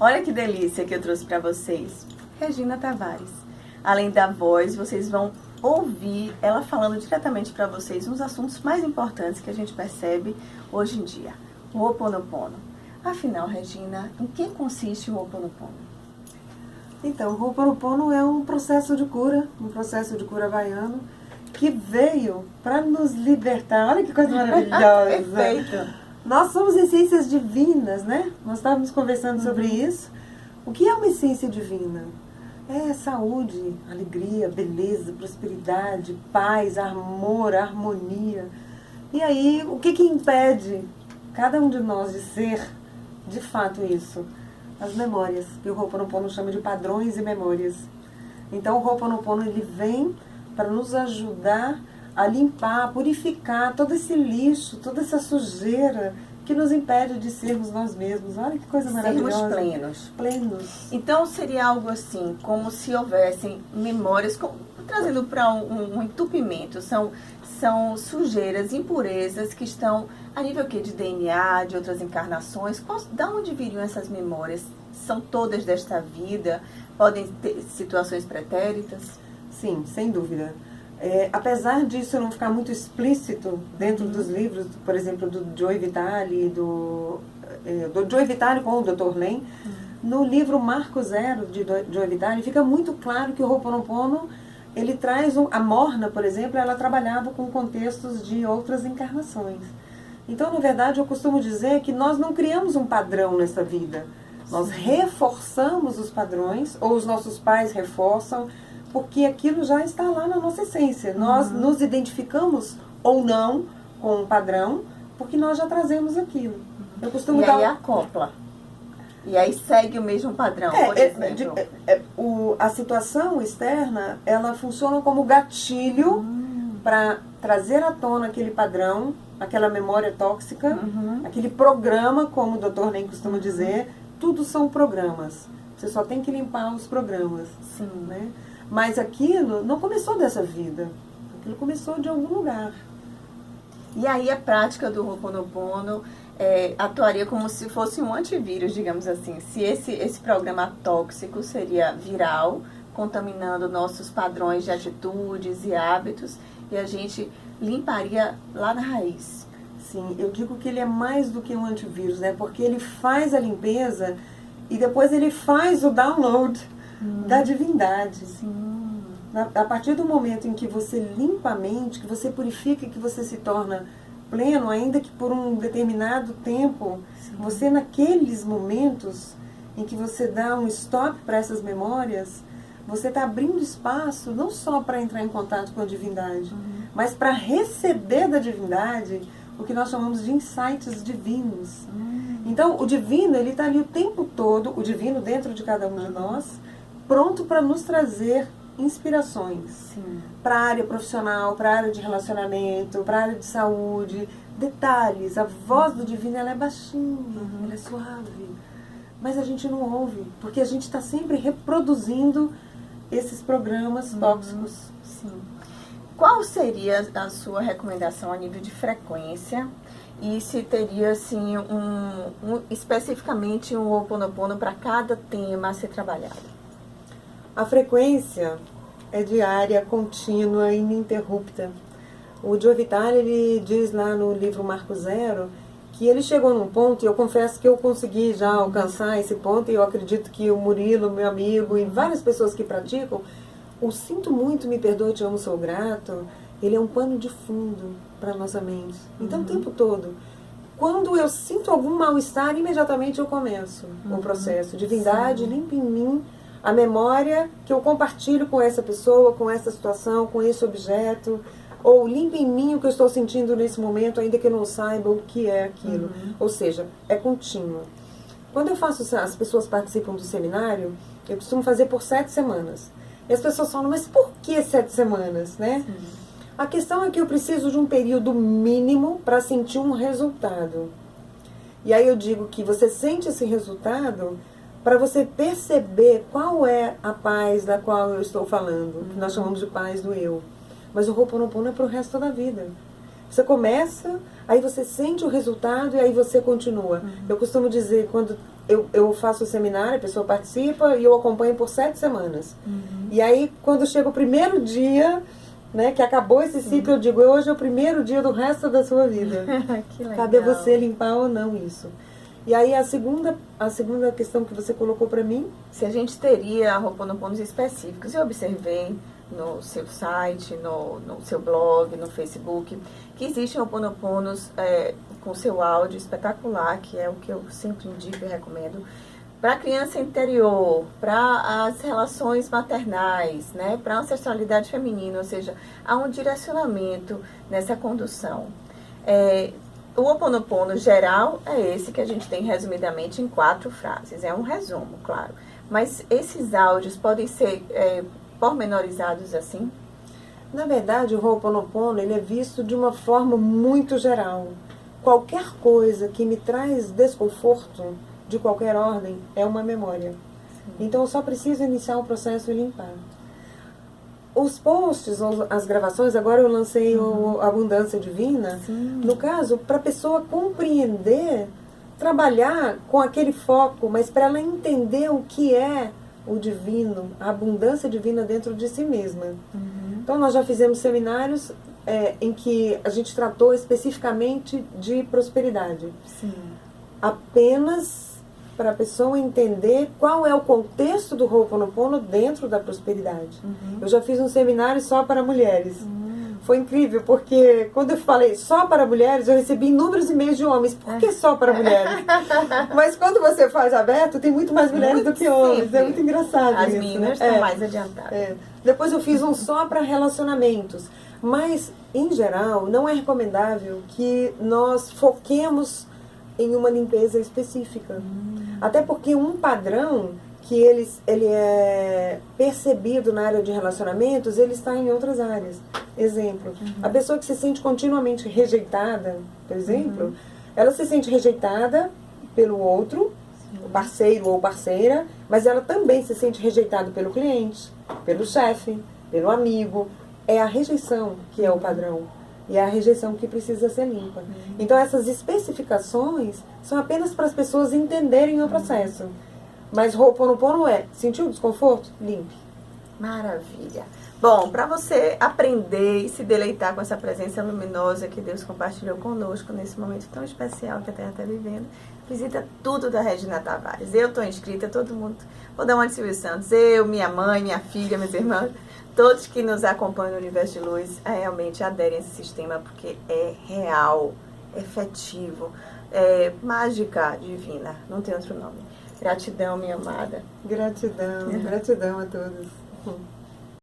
Olha que delícia que eu trouxe para vocês. Regina Tavares. Além da voz, vocês vão ouvir ela falando diretamente para vocês uns assuntos mais importantes que a gente percebe hoje em dia. O Ho'oponopono. Afinal, Regina, em que consiste o Ho'oponopono? Então, o Ho'oponopono é um processo de cura havaiano, que veio para nos libertar. Olha que coisa maravilhosa! Perfeito! Nós somos essências divinas, né? Nós estávamos conversando sobre isso. O que é uma essência divina? É saúde, alegria, beleza, prosperidade, paz, amor, harmonia. E aí, o que impede cada um de nós de ser, de fato, isso? As memórias, que o Ho'oponopono chama de padrões e memórias. Então, o Ho'oponopono, ele vem para nos ajudar a limpar, a purificar todo esse lixo, toda essa sujeira que nos impede de sermos nós mesmos. Olha que coisa maravilhosa. Sermos plenos. Plenos. Então seria algo assim, como se houvessem memórias, trazendo para um entupimento, são sujeiras, impurezas que estão a nível de DNA, de outras encarnações. Da onde viriam essas memórias? São todas desta vida? Podem ter situações pretéritas? Sim, sem dúvida. Apesar disso não ficar muito explícito dentro dos livros, por exemplo, do Joe Vitale, do Joe Vitale com o Dr. Len, no livro Marco Zero, de Joe Vitale, fica muito claro que o Ho'oponopono, ele traz a Morna, por exemplo, ela trabalhava com contextos de outras encarnações. Então, na verdade, eu costumo dizer que nós não criamos um padrão nessa vida. Nós reforçamos os padrões, ou os nossos pais reforçam, porque aquilo já está lá na nossa essência. Nós nos identificamos ou não com um padrão, porque nós já trazemos aquilo. Eu costumo e aí acopla. E aí segue o mesmo padrão, por exemplo. A situação externa, ela funciona como gatilho para trazer à tona aquele padrão, aquela memória tóxica, aquele programa, como o Dr. Len costuma dizer. Tudo são programas. Você só tem que limpar os programas. Sim. Né? Mas aquilo não começou dessa vida. Aquilo começou de algum lugar. E aí a prática do Ho'oponopono atuaria como se fosse um antivírus, digamos assim. Se esse programa tóxico seria viral, contaminando nossos padrões de atitudes e hábitos, e a gente limparia lá na raiz. Sim, eu digo que ele é mais do que um antivírus, né? Porque ele faz a limpeza e depois ele faz o download da divindade. Sim. A partir do momento em que você limpa a mente, que você purifica, que você se torna pleno, ainda que por um determinado tempo, você naqueles momentos em que você dá um stop para essas memórias, você está abrindo espaço não só para entrar em contato com a divindade, mas para receber da divindade o que nós chamamos de insights divinos. Então, o divino, ele está ali o tempo todo, o divino dentro de cada um de nós, pronto para nos trazer inspirações para a área profissional, para a área de relacionamento, para a área de saúde, detalhes. A voz do divino, ela é baixinha, ela é suave, mas a gente não ouve, porque a gente está sempre reproduzindo esses programas tóxicos. Sim. Qual seria a sua recomendação a nível de frequência? E se teria, assim, especificamente um Ho'oponopono para cada tema a ser trabalhado? A frequência é diária, contínua, ininterrupta. O Joe Vitale, ele diz lá no livro Marco Zero que ele chegou num ponto, e eu confesso que eu consegui já alcançar esse ponto, e eu acredito que o Murilo, meu amigo, e várias pessoas que praticam, o sinto muito, me perdoe, te amo, sou grato, ele é um pano de fundo para a nossa mente. Então, o tempo todo, quando eu sinto algum mal-estar, imediatamente eu começo o processo. Divindade, limpa em mim a memória que eu compartilho com essa pessoa, com essa situação, com esse objeto, ou limpa em mim o que eu estou sentindo nesse momento, ainda que eu não saiba o que é aquilo. Ou seja, é contínuo. Quando eu faço, as pessoas participam do seminário, eu costumo fazer por 7 semanas. E as pessoas falam, mas por que 7 semanas, né? A questão é que eu preciso de um período mínimo para sentir um resultado. E aí eu digo que você sente esse resultado para você perceber qual é a paz da qual eu estou falando, que nós chamamos de paz do eu. Mas o Ho'oponopono é para o resto da vida. Você começa, aí você sente o resultado e aí você continua. Eu costumo dizer, quando eu faço o seminário, a pessoa participa e eu acompanho por 7 semanas. E aí, quando chega o primeiro dia, né, que acabou esse ciclo, eu digo, hoje é o primeiro dia do resto da sua vida. Que legal. Cabe a você limpar ou não isso. E aí a segunda questão que você colocou para mim, se a gente teria Ho'oponoponos específicos, eu observei no seu site, no seu blog, no Facebook, que existem Ho'oponoponos com seu áudio espetacular, que é o que eu sempre indico e recomendo, para a criança interior, para as relações maternais, né, para a ancestralidade feminina, ou seja, há um direcionamento nessa condução. O Ho'oponopono geral é esse que a gente tem resumidamente em 4 frases. É um resumo, claro. Mas esses áudios podem ser pormenorizados assim? Na verdade, o Ho'oponopono ele é visto de uma forma muito geral. Qualquer coisa que me traz desconforto, de qualquer ordem, é uma memória. Sim. Então, eu só preciso iniciar o processo e limpar. Os posts, as gravações, agora eu lancei o Abundância Divina. Sim. No caso, para a pessoa compreender, trabalhar com aquele foco, mas para ela entender o que é o divino, a abundância divina dentro de si mesma. Então, nós já fizemos seminários em que a gente tratou especificamente de prosperidade. Sim. Apenas para a pessoa entender qual é o contexto do Ho'oponopono dentro da prosperidade. Eu já fiz um seminário só para mulheres. Foi incrível, porque quando eu falei só para mulheres, eu recebi inúmeros e-mails de homens. Por que só para mulheres? Mas quando você faz aberto, tem muito mais mulheres do que homens. Sempre. É muito engraçado As isso, meninas né? estão mais adiantadas. Depois eu fiz um só para relacionamentos. Mas, em geral, não é recomendável que nós foquemos em uma limpeza específica. Até porque um padrão que ele é percebido na área de relacionamentos, ele está em outras áreas. Exemplo, a pessoa que se sente continuamente rejeitada, por exemplo, ela se sente rejeitada pelo outro, parceiro ou parceira, mas ela também se sente rejeitada pelo cliente, pelo chefe, pelo amigo. É a rejeição que é o padrão. E é a rejeição que precisa ser limpa. Então, essas especificações são apenas para as pessoas entenderem o processo. Mas Ho'oponopono sentiu desconforto? Limpe. Maravilha. Bom, para você aprender e se deleitar com essa presença luminosa que Deus compartilhou conosco nesse momento tão especial que a Terra está vivendo, visita tudo da Regina Tavares. Eu estou inscrita, todo mundo. Vou dar uma de Silvio Santos. Eu, minha mãe, minha filha, minhas irmãs, todos que nos acompanham no Universo de Luz realmente aderem a esse sistema, porque é real, efetivo, mágica divina, não tem outro nome. Gratidão, minha amada. Gratidão, gratidão a todos.